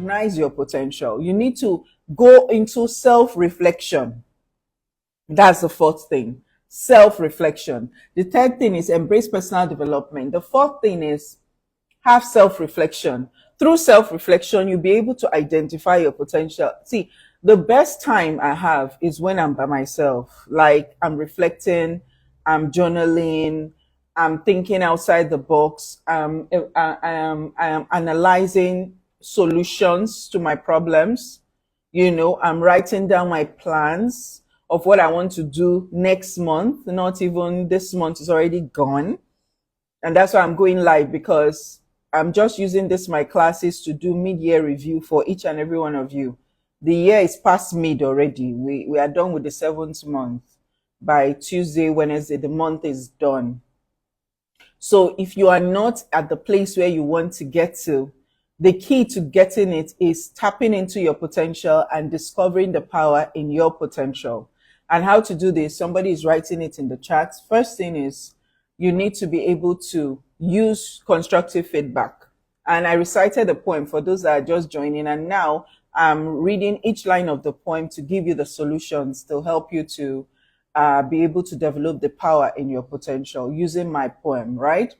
recognize your potential. You need to go into self-reflection. That's the fourth thing. Self-reflection. The third thing is embrace personal development. The fourth thing is have self-reflection. Through self-reflection, you'll be able to identify your potential. See, the best time I have is when I'm by myself. Like I'm reflecting, I'm journaling, I'm thinking outside the box, I am analyzing solutions to my problems. I'm writing down my plans of what I want to do next month. Not even this month is already gone. And that's why I'm going live, because I'm just using this, my classes, to do mid-year review for each and every one of you. The year is past mid already. We are done with the 7th month. By Tuesday, Wednesday, the month is done. So if you are not at the place where you want to get to, the key to getting it is tapping into your potential and discovering the power in your potential. And how to do this, somebody is writing it in the chat. First thing is, you need to be able to use constructive feedback. And I recited a poem for those that are just joining, and now I'm reading each line of the poem to give you the solutions to help you to be able to develop the power in your potential using my poem, right?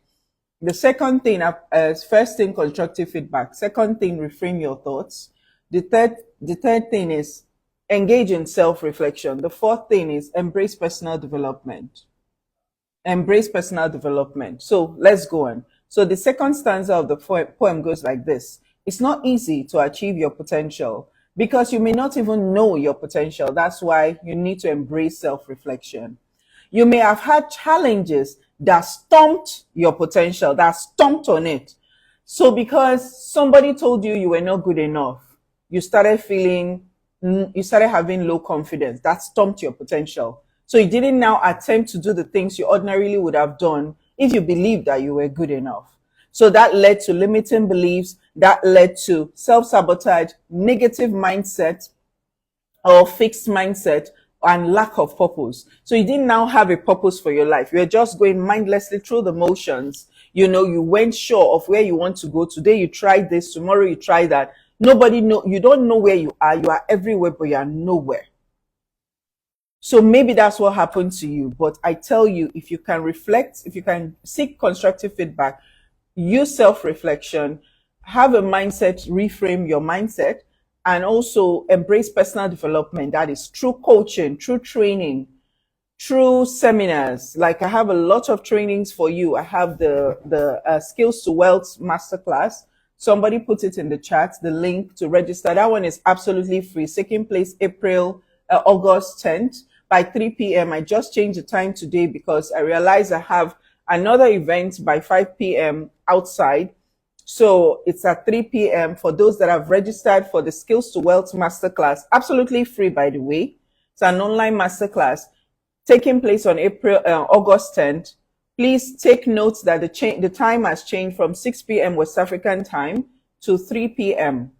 The second thing is, first thing, constructive feedback. Second thing, reframe your thoughts. The third thing is engage in self-reflection. The fourth thing is embrace personal development. Embrace personal development. So let's go on. So the second stanza of the poem goes like this. It's not easy to achieve your potential because you may not even know your potential. That's why you need to embrace self-reflection. You may have had challenges that stumped your potential, that stumped on it. So because somebody told you were not good enough, you started having low confidence. That stumped your potential. So you didn't now attempt to do the things you ordinarily would have done if you believed that you were good enough. So that led to limiting beliefs, that led to self-sabotage, negative mindset or fixed mindset, and lack of purpose. So you didn't now have a purpose for your life. You're just going mindlessly through the motions. You weren't sure of where you want to go. Today you tried this, tomorrow you try that. You don't know where you are. You are everywhere, but you are nowhere. So maybe that's what happened to you. But I tell you, if you can reflect, if you can seek constructive feedback, use self-reflection, have a mindset, reframe your mindset, and also embrace personal development. That is through coaching, through training, through seminars. Like I have a lot of trainings for you. I have the Skills to Wealth Masterclass. Somebody put it in the chat, the link to register. That one is absolutely free. Taking place August 10th by 3 p.m. I just changed the time today because I realized I have another event by 5 p.m. outside. So it's at 3 p.m. for those that have registered for the Skills to Wealth Masterclass. Absolutely free, by the way. It's an online masterclass taking place on August 10th. Please take note that the time has changed from 6 p.m. West African time to 3 p.m.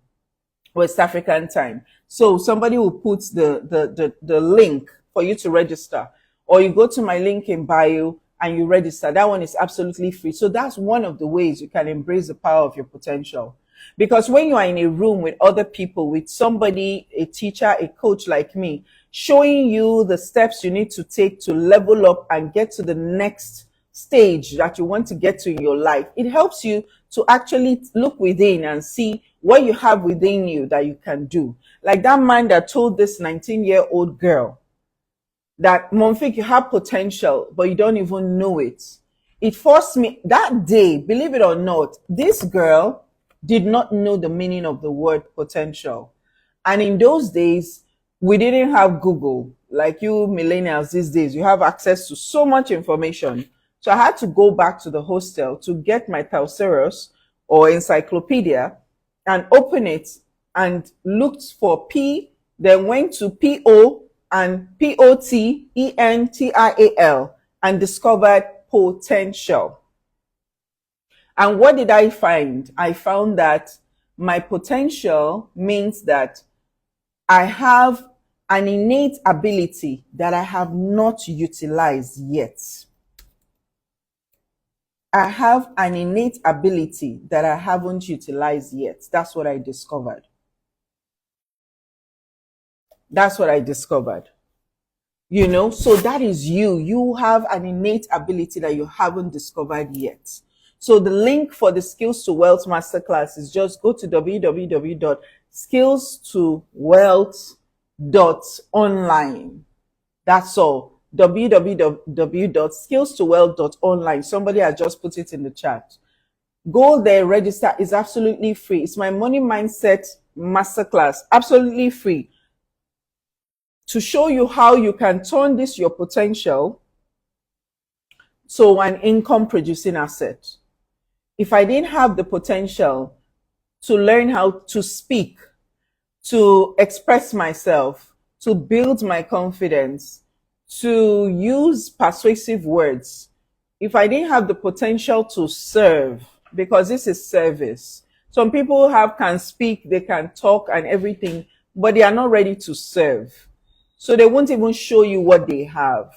West African time. So somebody will put the link for you to register, or you go to my link in bio and you register. That one is absolutely free. So that's one of the ways you can embrace the power of your potential. Because when you are in a room with other people, with somebody, a teacher, a coach like me, showing you the steps you need to take to level up and get to the next stage that you want to get to in your life, it helps you to actually look within and see what you have within you that you can do. Like that man that told this 19-year-old girl that, Monfik, you have potential, but you don't even know it. It forced me that day, believe it or not, this girl did not know the meaning of the word potential. And in those days, we didn't have Google. Like you millennials these days, you have access to so much information. So I had to go back to the hostel to get my thesaurus or encyclopedia and open it and looked for P, then went to P-O and P-O-T-E-N-T-I-A-L and discovered potential. And what did I find? I found that my potential means that I have an innate ability that I have not utilized yet. I have an innate ability that I haven't utilized yet. That's what I discovered. That's what I discovered. So that is you have an innate ability that you haven't discovered yet. So the link for the Skills to Wealth Masterclass is just go to www.skills2wealth.online. That's all. www.skills2wealth.online. Somebody has just put it in the chat. Go there, register. It's absolutely free. It's my money mindset masterclass, absolutely free, to show you how you can turn this your potential to an income producing asset. If I didn't have the potential to learn how to speak, to express myself, to build my confidence, to use persuasive words, if I didn't have the potential to serve, because this is service. Some people can speak, they can talk and everything, but they are not ready to serve. So they won't even show you what they have.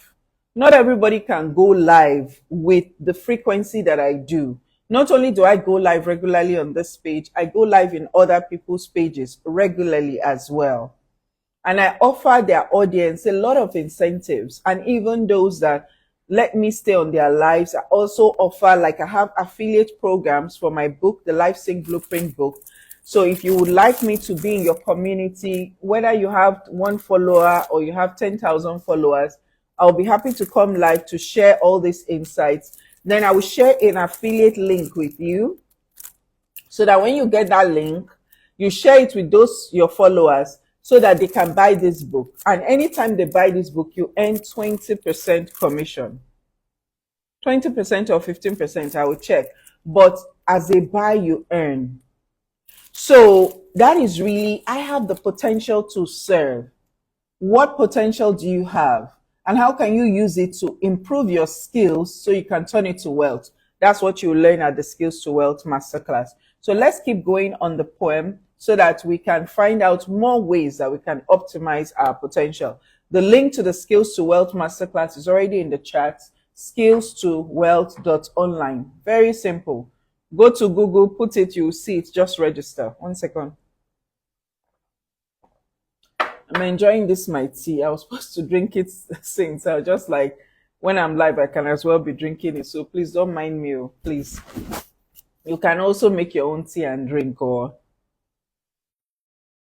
Not everybody can go live with the frequency that I do. Not only do I go live regularly on this page, I go live in other people's pages regularly as well. And I offer their audience a lot of incentives. And even those that let me stay on their lives, I also offer, like I have affiliate programs for my book, the Life Sync Blueprint book. So if you would like me to be in your community, whether you have 1 follower or you have 10,000 followers, I'll be happy to come live to share all these insights. Then I will share an affiliate link with you so that when you get that link, you share it with your followers so that they can buy this book. And anytime they buy this book, you earn 20% commission. 20% or 15%, I will check. But as they buy, you earn. So that is really, I have the potential to serve. What potential do you have? And how can you use it to improve your skills so you can turn it to wealth? That's what you learn at the Skills to Wealth Masterclass. So let's keep going on the poem so that we can find out more ways that we can optimize our potential. The link to the Skills to Wealth Masterclass is already in the chat, skills2wealth.online. Very simple. Go to Google, put it, you'll see it, just register. 1 second. I'm enjoying this, my tea. I was supposed to drink it since. I was just like, when I'm live, I can as well be drinking it. So please don't mind me, please. You can also make your own tea and drink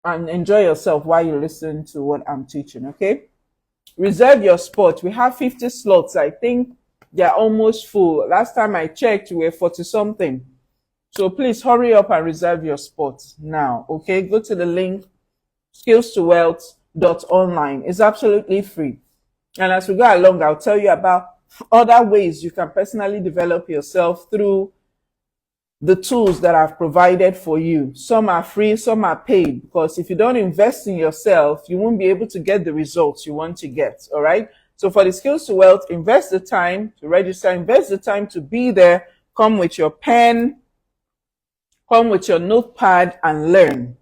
and enjoy yourself while you listen to what I'm teaching, okay? Reserve your spot. We have 50 slots. I think they're almost full. Last time I checked, we were 40 something. So please hurry up and reserve your spot now, okay? Go to the link, skills2wealth.online. It's absolutely free. And as we go along, I'll tell you about other ways you can personally develop yourself through the tools that I've provided for you. Some are free, some are paid, because if you don't invest in yourself, you won't be able to get the results you want to get, all right? So for the Skills to Wealth, invest the time to register, invest the time to be there, come with your pen, come with your notepad and learn,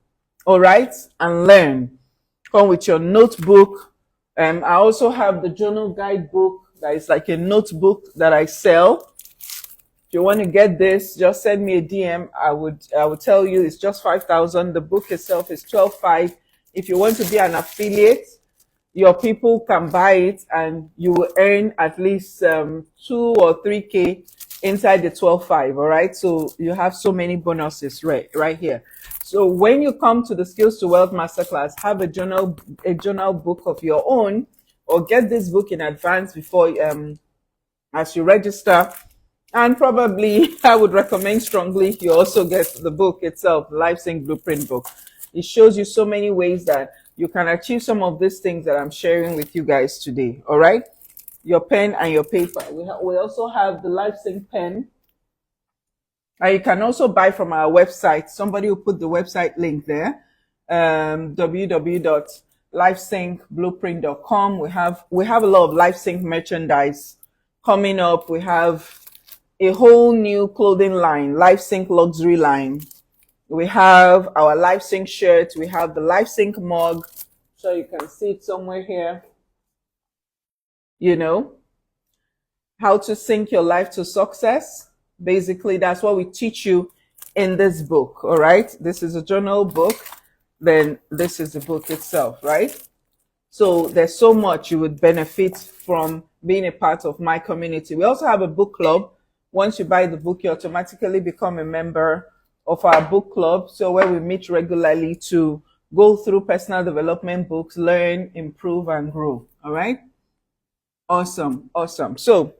all right? And learn. Come with your notebook. I also have the journal guidebook that is like a notebook that I sell. If you want to get this, just send me a DM. I would tell you it's just 5,000. The book itself is 12,500. If you want to be an affiliate, your people can buy it and you will earn at least 2 or 3K inside the 12,500. All right. So you have so many bonuses right here. So when you come to the Skills to Wealth Masterclass, have a journal book of your own, or get this book in advance before as you register. And probably I would recommend strongly you also get the book itself, the Life Sync Blueprint book. It shows you so many ways that you can achieve some of these things that I'm sharing with you guys today. All right. Your pen and your paper. We also have the Life Sync pen. And you can also buy from our website. Somebody will put the website link there. www.lifesyncblueprint.com. We have a lot of Life Sync merchandise coming up. We have a whole new clothing line, Life Sync luxury line. We have our Life Sync shirt. We have the Life Sync mug. So you can see it somewhere here. You know, how to sync your life to success. Basically, that's what we teach you in this book. All right. This is a journal book. Then this is the book itself, right? So there's so much you would benefit from being a part of my community. We also have a book club. Once you buy the book, you automatically become a member of our book club. So where we meet regularly to go through personal development books, learn, improve, and grow. All right. Awesome. Awesome. So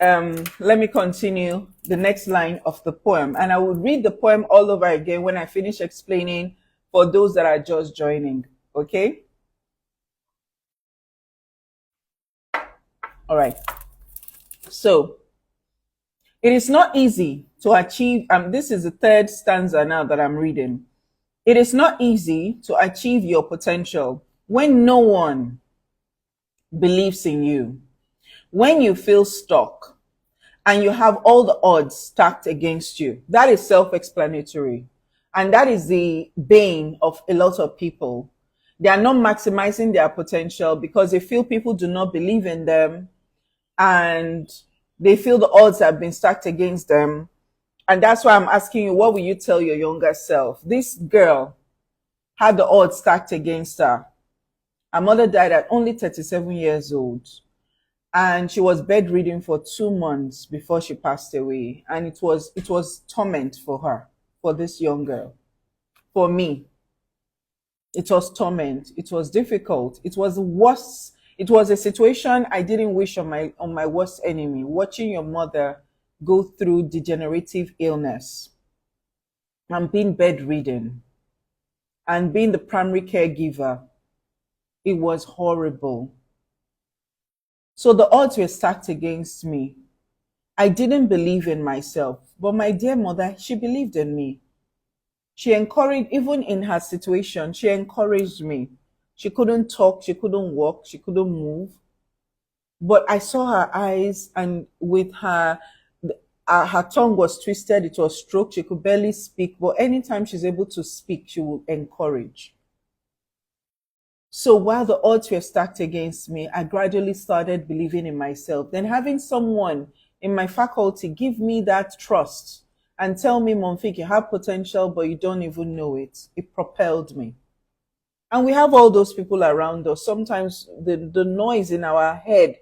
let me continue the next line of the poem. And I will read the poem all over again when I finish explaining for those that are just joining. Okay? All right. So, it is not easy to achieve, this is the third stanza now that I'm reading. It is not easy to achieve your potential when no one believes in you, when you feel stuck and you have all the odds stacked against you. That is self-explanatory. And that is the bane of a lot of people. They are not maximizing their potential because they feel people do not believe in them, and they feel the odds have been stacked against them. And that's why I'm asking you, what will you tell your younger self? This girl had the odds stacked against her. Her mother died at only 37 years old. And she was bedridden for 2 months before she passed away. And it was torment for her, for this young girl. For me, it was torment. It was difficult. It was worse. It was a situation I didn't wish on my worst enemy. Watching your mother go through degenerative illness and being bedridden and being the primary caregiver, it was horrible. So the odds were stacked against me. I didn't believe in myself, but my dear mother, she believed in me. She encouraged, even in her situation, she encouraged me. She couldn't talk, she couldn't walk, she couldn't move. But I saw her eyes, and with her tongue was twisted, it was stroked, she could barely speak. But anytime she's able to speak, she will encourage. So while the odds were stacked against me, I gradually started believing in myself. Then having someone in my faculty give me that trust and tell me, Monfik, you have potential, but you don't even know it. It propelled me. And we have all those people around us. Sometimes the noise in our head,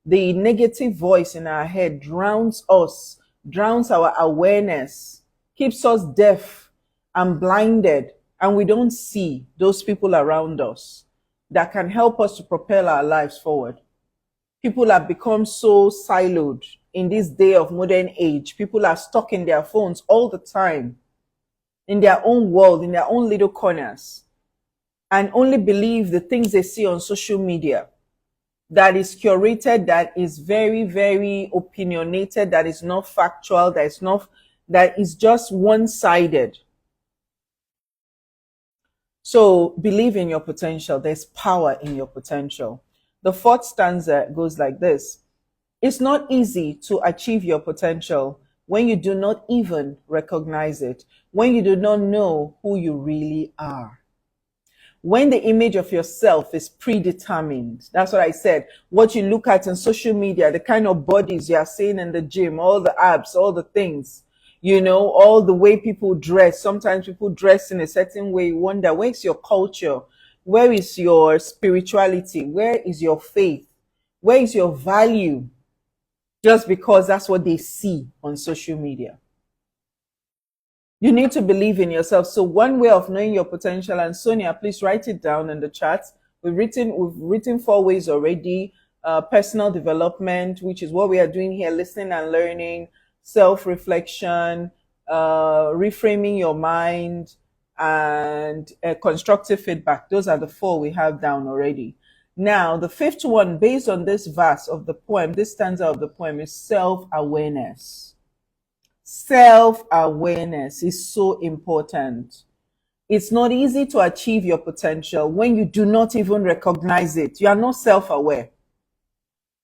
the negative voice in our head drowns us, drowns our awareness, keeps us deaf and blinded, and we don't see those people around us that can help us to propel our lives forward. People have become so siloed in this day of modern age. People are stuck in their phones all the time, in their own world, in their own little corners, and only believe the things they see on social media that is curated, that is very, very opinionated, that is not factual, that is just one-sided. So believe in your potential. There's power in your potential. The fourth stanza goes like this. It's not easy to achieve your potential when you do not even recognize it, when you do not know who you really are. When the image of yourself is predetermined, that's what I said, what you look at in social media, the kind of bodies you are seeing in the gym, all the abs, all the things, all the way people dress. Sometimes people dress in a certain way. You wonder, where's your culture? Where is your spirituality? Where is your faith? Where is your value? Just because that's what they see on social media. You need to believe in yourself. So one way of knowing your potential, and Sonia, please write it down in the chat. We've written 4 ways already. Personal development, which is what we are doing here, listening and learning, self-reflection, reframing your mind, and constructive feedback. Those are the 4 we have down already. Now, the 5th one, based on this verse of the poem, this stanza of the poem, is self-awareness. Self-awareness is so important. It's not easy to achieve your potential when you do not even recognize it. You are not self-aware.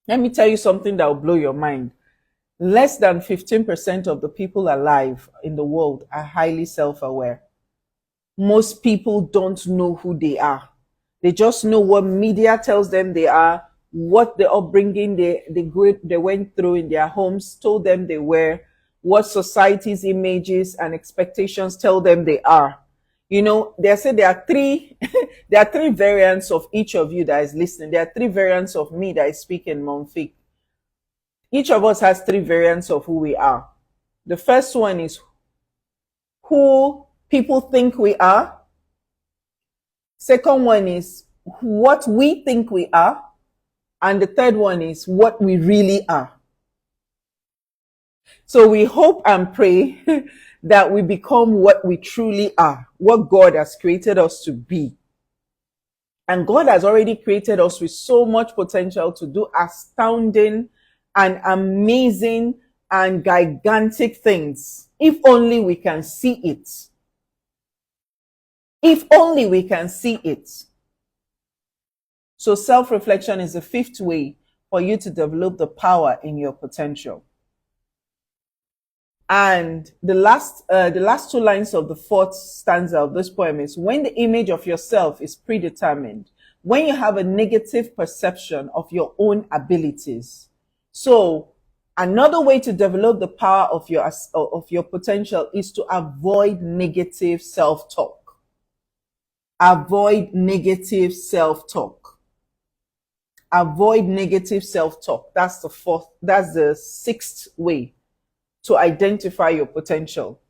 Let me tell you something that will blow your mind. Less than 15% of the people alive in the world are highly self-aware. Most people don't know who they are. They just know what media tells them they are, what the upbringing they went through in their homes told them they were, what society's images and expectations tell them they are. They say there are three there are three variants of each of you that is listening. There are three variants of me that is speaking, Monfik. Each of us has three variants of who we are. The first one is who people think we are. Second one is what we think we are. And the third one is what we really are. So we hope and pray that we become what we truly are, what God has created us to be. And God has already created us with so much potential to do astounding and amazing and gigantic things, if only we can see it. If only we can see it. So self-reflection is the fifth way for you to develop the power in your potential. And the last two lines of the fourth stanza of this poem is, when the image of yourself is predetermined, when you have a negative perception of your own abilities. So another way to develop the power of your potential is to avoid negative self-talk. Avoid negative self-talk. Avoid negative self-talk. That's the sixth way to identify your potential.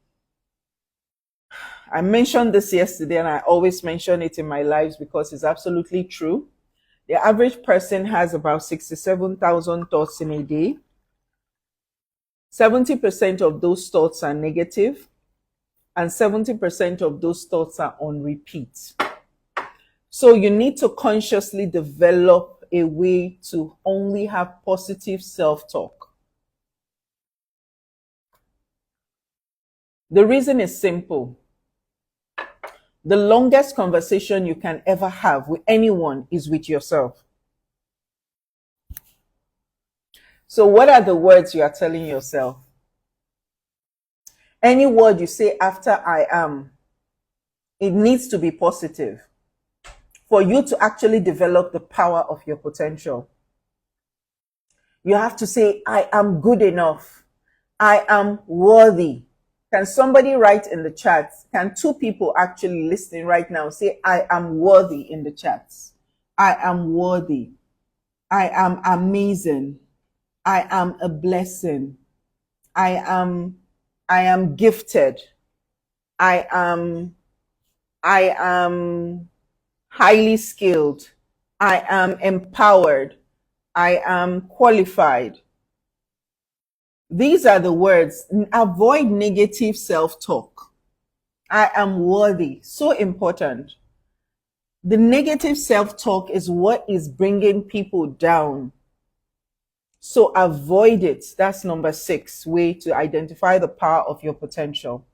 I mentioned this yesterday, and I always mention it in my lives because it's absolutely true. The average person has about 67,000 thoughts in a day. 70% of those thoughts are negative, and 70% of those thoughts are on repeat. So you need to consciously develop a way to only have positive self-talk. The reason is simple. The longest conversation you can ever have with anyone is with yourself. So what are the words you are telling yourself? Any word you say after I am, it needs to be positive for you to actually develop the power of your potential. You have to say, I am good enough. I am worthy. Can somebody write in the chat? Can two people actually listening right now say, I am worthy in the chats? I am worthy. I am amazing. I am a blessing. I am gifted. I am highly skilled. I am empowered. I am qualified. These are the words. Avoid negative self-talk. I am worthy. So important. The negative self-talk is what is bringing people down. So avoid it. That's number 6 way to identify the power of your potential.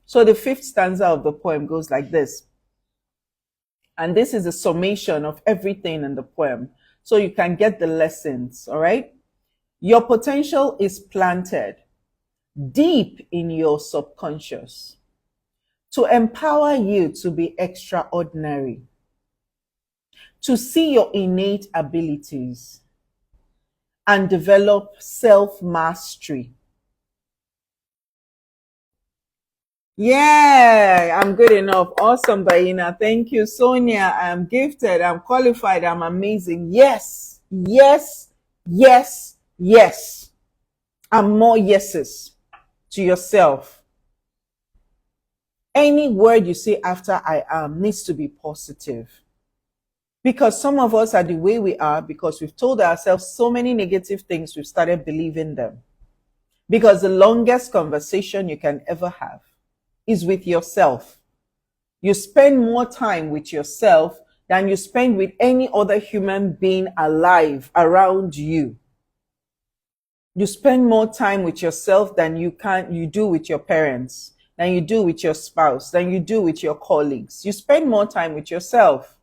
So the fifth stanza of the poem goes like this. And this is a summation of everything in the poem, so you can get the lessons, all right? Your potential is planted deep in your subconscious to empower you to be extraordinary, to see your innate abilities, and develop self-mastery. Yeah, I'm good enough. Awesome, Baina. Thank you, Sonia. I'm gifted. I'm qualified. I'm amazing. Yes, yes, yes, yes. And more yeses to yourself. Any word you say after I am needs to be positive. Because some of us are the way we are because we've told ourselves so many negative things, we've started believing them. Because the longest conversation you can ever have is with yourself. You spend more time with yourself than you spend with any other human being alive around you. You spend more time with yourself than you do with your parents, than you do with your spouse, than you do with your colleagues. You spend more time with yourself.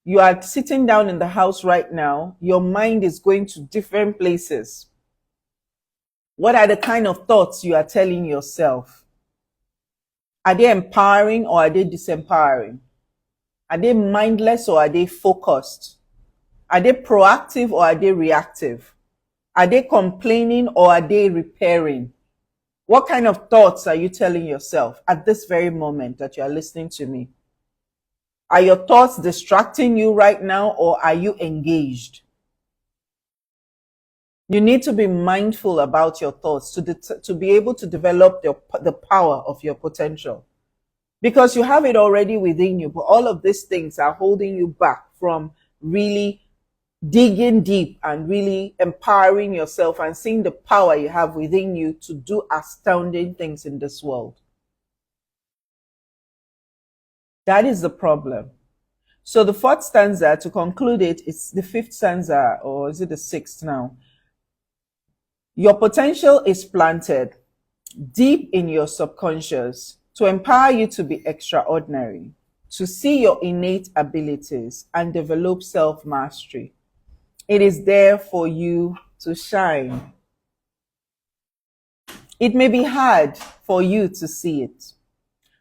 You are sitting down in the house right now. Your mind is going to different places. What are the kind of thoughts you are telling yourself? Are they empowering or are they disempowering? Are they mindless or are they focused? Are they proactive or are they reactive? Are they complaining or are they repairing? What kind of thoughts are you telling yourself at this very moment that you are listening to me? Are your thoughts distracting you right now, or are you engaged? You need to be mindful about your thoughts to be able to develop the power of your potential, because you have it already within you, but all of these things are holding you back from really digging deep and really empowering yourself and seeing the power you have within you to do astounding things in this world. That is the problem. So the fourth stanza, to conclude it, is the fifth stanza, or is it the sixth now? Your potential is planted deep in your subconscious to empower you to be extraordinary, to see your innate abilities and develop self-mastery. It is there for you to shine. It may be hard for you to see it,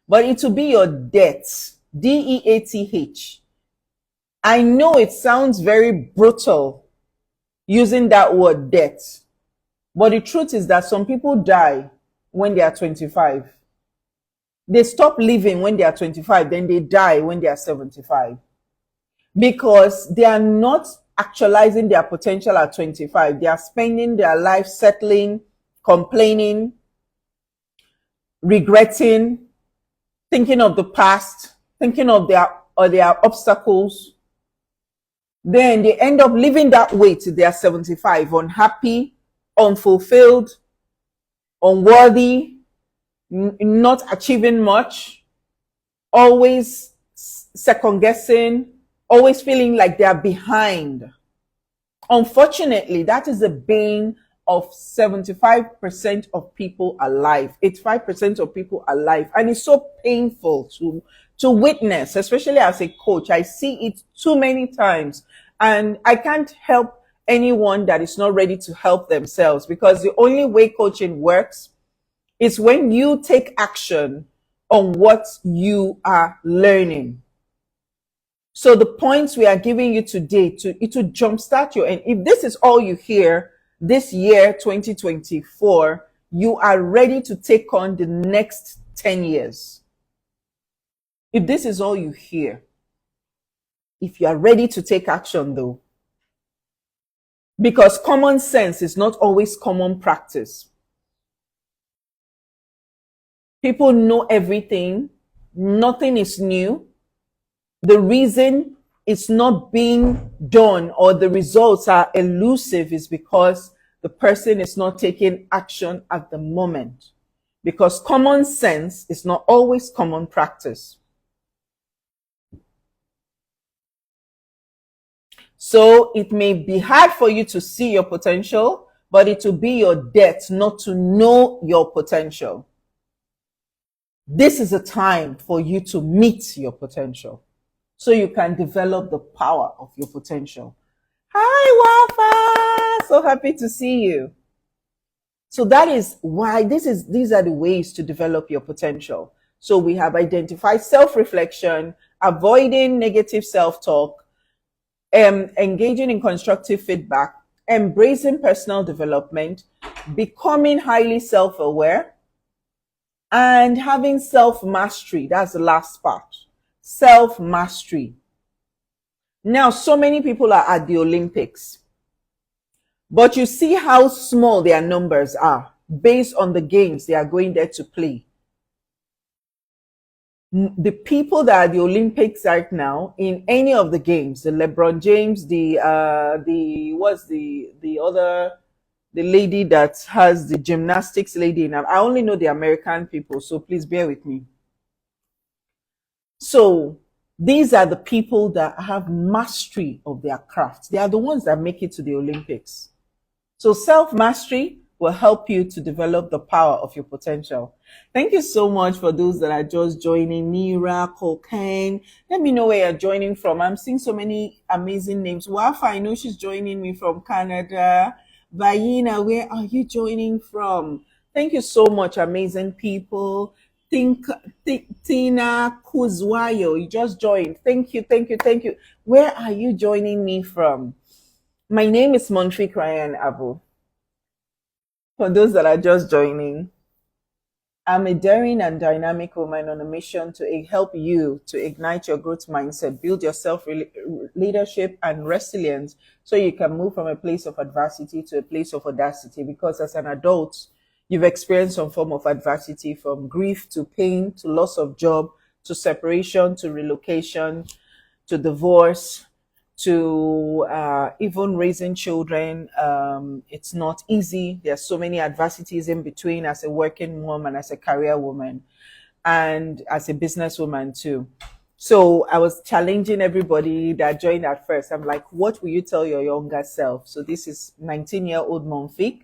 but it will be your death, DEATH. I know it sounds very brutal using that word death, but the truth is that some people die when they are 25. They stop living when they are 25, then they die when they are 75. Because they are not actualizing their potential at 25. They are spending their life settling, complaining, regretting, thinking of the past, thinking of their obstacles. Then they end up living that way till they are 75, unhappy, unfulfilled, unworthy, not achieving much, always second guessing, always feeling like they are behind. Unfortunately, that is the bane of 75% of people alive, 85% of people alive. And it's so painful to witness, especially as a coach. I see it too many times, and I can't help anyone that is not ready to help themselves, because the only way coaching works is when you take action on what you are learning. So the points we are giving you today it will jumpstart you. And if this is all you hear this year, 2024, you are ready to take on the next 10 years. If this is all you hear, if you are ready to take action though, because common sense is not always common practice. People know everything. Nothing is new. The reason it's not being done or the results are elusive is because the person is not taking action at the moment. Because common sense is not always common practice. So it may be hard for you to see your potential, but it will be your debt not to know your potential. This is a time for you to meet your potential, so you can develop the power of your potential. Hi, Wafa! So happy to see you. So that is why these are the ways to develop your potential. So we have identified self-reflection, avoiding negative self-talk, engaging in constructive feedback, embracing personal development, becoming highly self-aware, and having self-mastery. That's the last part. Self-mastery. Now, so many people are at the Olympics, but you see how small their numbers are based on the games they are going there to play. The people that are at the Olympics right now in any of the games, the LeBron James, the lady that has the gymnastics lady in. I only know the American people, so please bear with me. So these are the people that have mastery of their craft. They are the ones that make it to the Olympics. So self-mastery will help you to develop the power of your potential. Thank you so much for those that are just joining. Nira, Cocaine. Let me know where you're joining from. I'm seeing so many amazing names. Wafa, I know she's joining me from Canada. Vayina, where are you joining from? Thank you so much, amazing people. Tina Kuzwayo, you just joined. Thank you, thank you, thank you. Where are you joining me from? My name is Montri Ryan Abu. For those that are just joining, I'm a daring and dynamic woman on a mission to help you to ignite your growth mindset, build your self leadership and resilience so you can move from a place of adversity to a place of audacity. Because as an adult, you've experienced some form of adversity, from grief to pain to loss of job to separation to relocation to divorce to even raising children. It's not easy. There's so many adversities in between as a working mom and as a career woman and as a businesswoman too. So I was challenging everybody that joined at first. I'm like, what will you tell your younger self? So this is 19-year-old Monfik,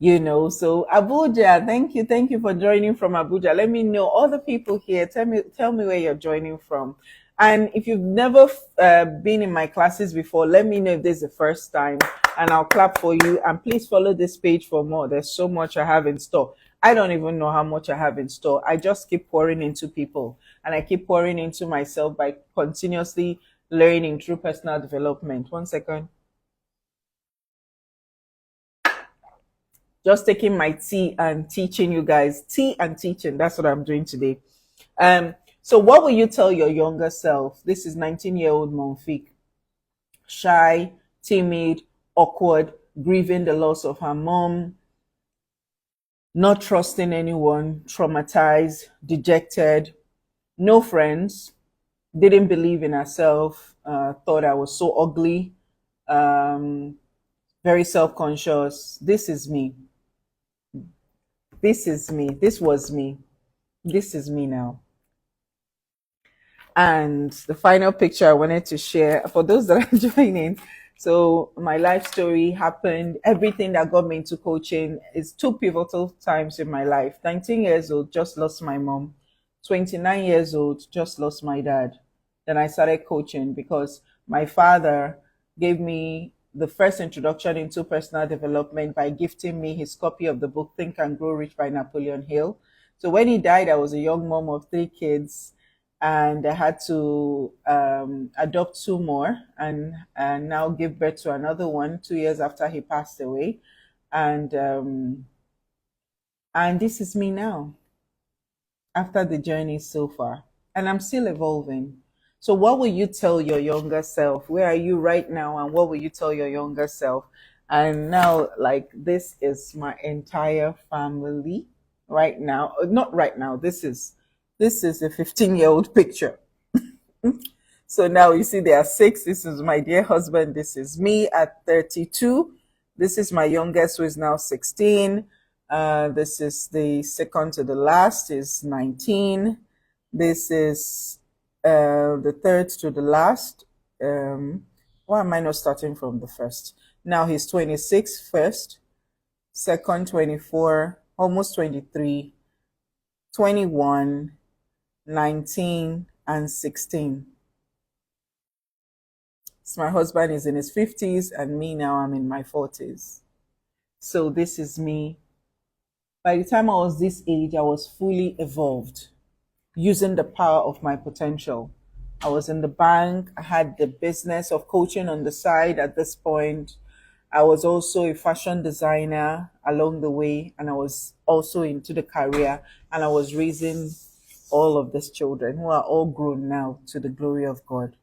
so Abuja, thank you for joining from Abuja. Let me know, all the people here, tell me where you're joining from. And if you've never been in my classes before, let me know if this is the first time, and I'll clap for you. And please follow this page for more. There's so much I have in store. I don't even know how much I have in store. I just keep pouring into people, and I keep pouring into myself by continuously learning through personal development. One second. Just taking my tea and teaching you guys. Tea and teaching. That's what I'm doing today. So what will you tell your younger self? This is 19-year-old Monfik. Shy, timid, awkward, grieving the loss of her mom, not trusting anyone, traumatized, dejected, no friends, didn't believe in herself, thought I was so ugly, very self-conscious. This is me. This is me. This was me. This is me now. And the final picture I wanted to share for those that are joining. So my life story happened. Everything that got me into coaching is two pivotal times in my life. 19 years old, just lost my mom. 29 years old, just lost my dad. Then I started coaching because my father gave me the first introduction into personal development by gifting me his copy of the book Think and Grow Rich by Napoleon Hill. So when he died, I was a young mom of 3 kids, and I had to adopt 2 more, and now give birth to another one 2 years after he passed away, and this is me now after the journey so far, and I'm still evolving. So what will you tell your younger self? Where are you right now, and what will you tell your younger self? And now, like, this is my entire family right now. Not right now. This is a 15-year-old picture. So now you see there are 6. This is my dear husband. This is me at 32. This is my youngest, who is now 16. This is the second to the last, is 19. This is the third to the last. Why am I not starting from the first? Now he's 26 first, second 24, almost 23, 21, 19, and 16. So my husband is in his 50s, and me now, I'm in my 40s. So this is me. By the time I was this age, I was fully evolved, using the power of my potential. I was in the bank. I had the business of coaching on the side at this point. I was also a fashion designer along the way, and I was also into the career, and I was raising all of these children who are all grown now to the glory of God,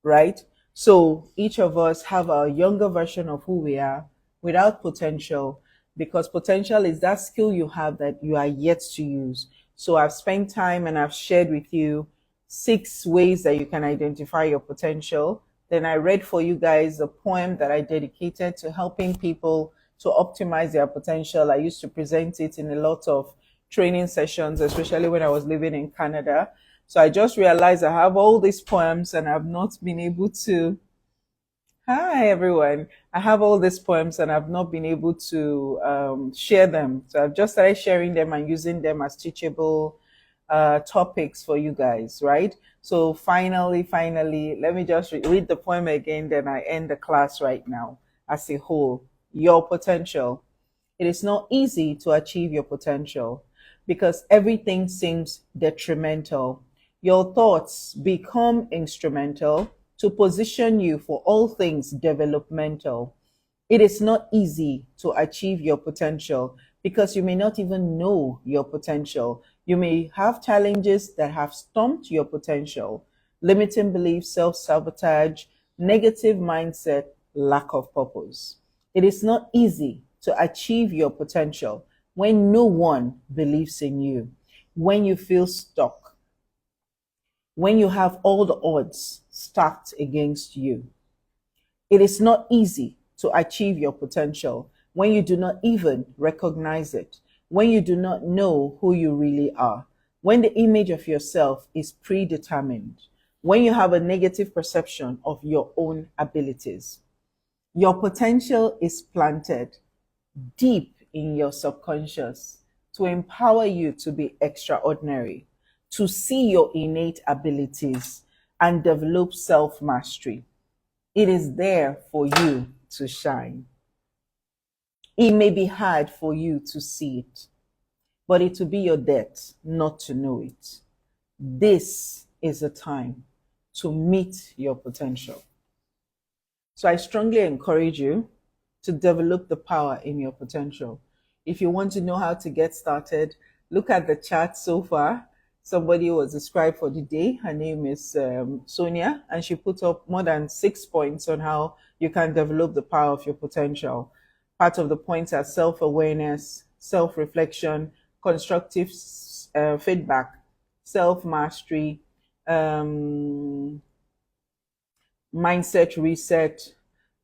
right? So each of us have a younger version of who we are without potential, because potential is that skill you have that you are yet to use. So I've spent time and I've shared with you 6 ways that you can identify your potential. Then I read for you guys a poem that I dedicated to helping people to optimize their potential. I used to present it in a lot of training sessions, especially when I was living in Canada. So I just realized I have all these poems and I've not been able to. Hi, everyone. I have all these poems and I've not been able to share them. So I've just started sharing them and using them as teachable topics for you guys, right? So finally, let me just read the poem again, then I end the class right now as a whole. Your potential. It is not easy to achieve your potential because everything seems detrimental. Your thoughts become instrumental to position you for all things developmental. It is not easy to achieve your potential because you may not even know your potential. You may have challenges that have stumped your potential: limiting beliefs, self sabotage, negative mindset, lack of purpose. It is not easy to achieve your potential when no one believes in you, when you feel stuck, when you have all the odds stacked against you. It is not easy to achieve your potential when you do not even recognize it, when you do not know who you really are, when the image of yourself is predetermined, when you have a negative perception of your own abilities. Your potential is planted deep in your subconscious to empower you to be extraordinary, to see your innate abilities and develop self mastery. It is there for you to shine. It may be hard for you to see it, but it will be your debt not to know it. This is a time to meet your potential. So I strongly encourage you to develop the power in your potential. If you want to know how to get started, look at the chat so far. Somebody was described for the day. Her name is Sonia, and she put up more than 6 points on how you can develop the power of your potential. Part of the points are self-awareness, self-reflection, constructive feedback, self-mastery, mindset reset,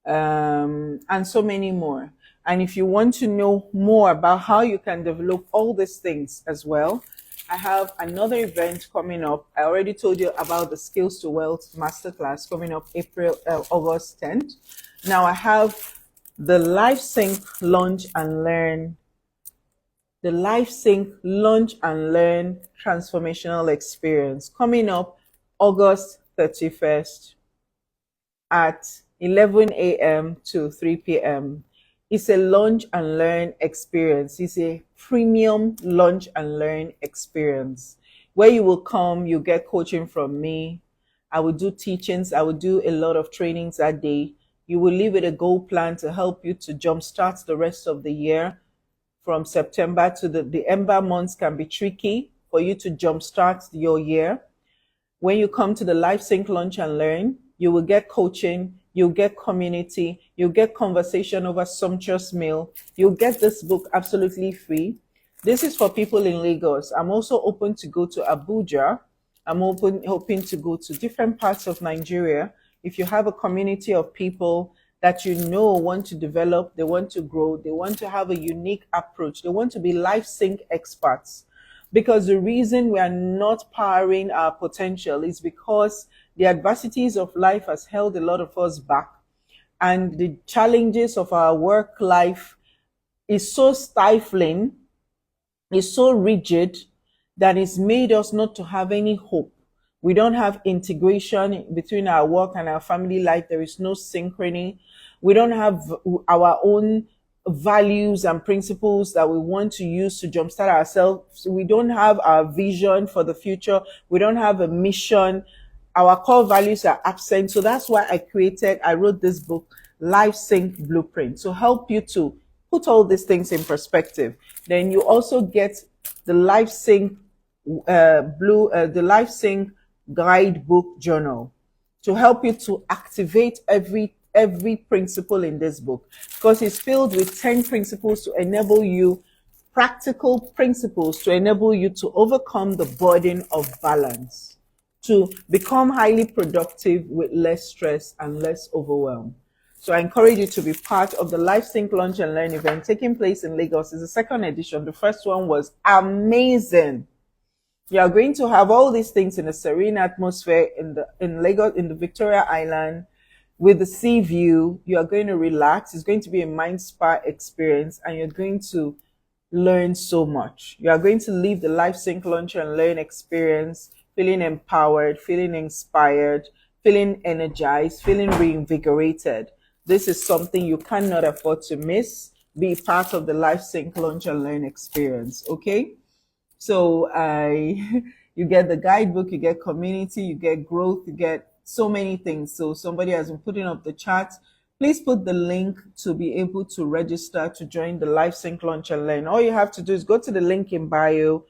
and so many more. And if you want to know more about how you can develop all these things as well, I have another event coming up. I already told you about the Skills to Wealth Masterclass coming up August 10th. Now I have the Life Sync Launch and Learn, the Life Sync Launch and Learn Transformational Experience coming up August 31st at 11 a.m. to 3 p.m. It's a launch and learn experience. It's a premium launch and learn experience where you will come, you get coaching from me. I will do teachings. I will do a lot of trainings that day. You will leave with a goal plan to help you to jumpstart the rest of the year. From September to the Ember months can be tricky for you to jumpstart your year. When you come to the Life Sync Launch and Learn, you will get coaching, you'll get community, you'll get conversation over sumptuous meal, you'll get this book absolutely free. This is for people in Lagos. I'm also open to go to Abuja. I'm hoping to go to different parts of Nigeria. If you have a community of people that you know want to develop, they want to grow, they want to have a unique approach, they want to be Life Sync experts. Because the reason we are not powering our potential is because the adversities of life has held a lot of us back, and the challenges of our work life is so stifling, is so rigid, that it's made us not to have any hope. We don't have integration between our work and our family life. There is no synchrony. We don't have our own values and principles that we want to use to jumpstart ourselves. We don't have our vision for the future. We don't have a mission. Our core values are absent. So that's why I wrote this book, Life Sync Blueprint, to help you to put all these things in perspective. Then you also get the Life Sync the Life Sync guidebook journal to help you to activate every principle in this book, because it's filled with 10 principles to enable you, practical principles to enable you to overcome the burden of balance, to become highly productive with less stress and less overwhelm. So I encourage you to be part of the Life Sync Launch and Learn event taking place in Lagos. It's the second edition. The first one was amazing. You are going to have all these things in a serene atmosphere in Lagos, in the Victoria Island, with the sea view. You are going to relax. It's going to be a mind spa experience, and you're going to learn so much. You are going to live the Life Sync Launch and Learn experience feeling empowered, feeling inspired, feeling energized, feeling reinvigorated. This is something you cannot afford to miss. Be part of the Life Sync Launch and Learn experience, okay? So you get the guidebook, you get community, you get growth, you get so many things. So somebody has been putting up the chat. Please put the link to be able to register to join the live sync launch and learn. All you have to do is go to the link in bio.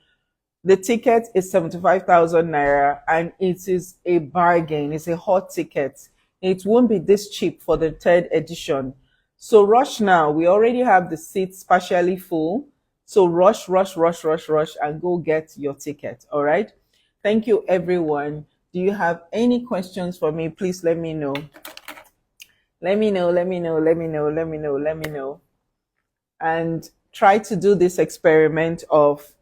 The ticket is 75,000 naira and it is a bargain. It's a hot ticket. It won't be this cheap for the third edition. So rush now. We already have the seats partially full. So rush, rush, rush, rush, rush and go get your ticket. All right. Thank you, everyone. Do you have any questions for me? Please let me know. Let me know, let me know, let me know, let me know, let me know. And try to do this experiment of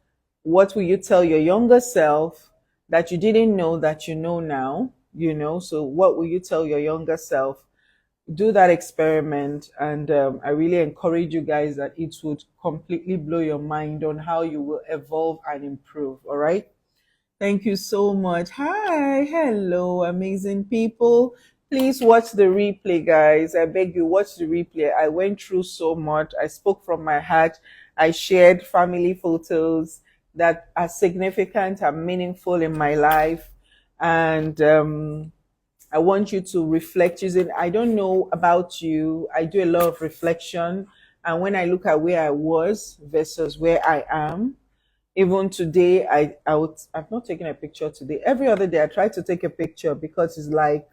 what will you tell your younger self that you didn't know that you know now, so what will you tell your younger self? Do that experiment, and I really encourage you guys that it would completely blow your mind on how you will evolve and improve. All right. Thank you so much. Hi, hello, amazing people. Please watch the replay, guys. I beg you, watch the replay. I went through so much. I spoke from my heart. I shared family photos that are significant and meaningful in my life. And I want you to reflect using, I don't know about you, I do a lot of reflection. And when I look at where I was versus where I am, even today, I've not taken a picture today. Every other day I try to take a picture because it's like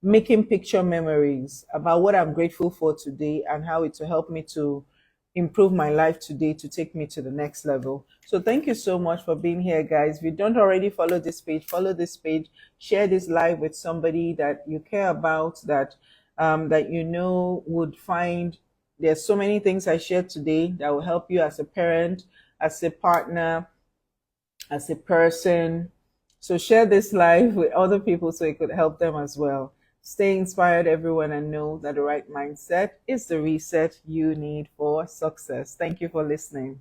making picture memories about what I'm grateful for today and how it will help me to improve my life today to take me to the next level. So thank you so much for being here, guys. If you don't already follow this page, follow this page, share this live with somebody that you care about, that you know would find. There's so many things I shared today that will help you as a parent, as a partner, as a person. So share this live with other people so it could help them as well. Stay inspired, everyone, and know that the right mindset is the reset you need for success. Thank you for listening.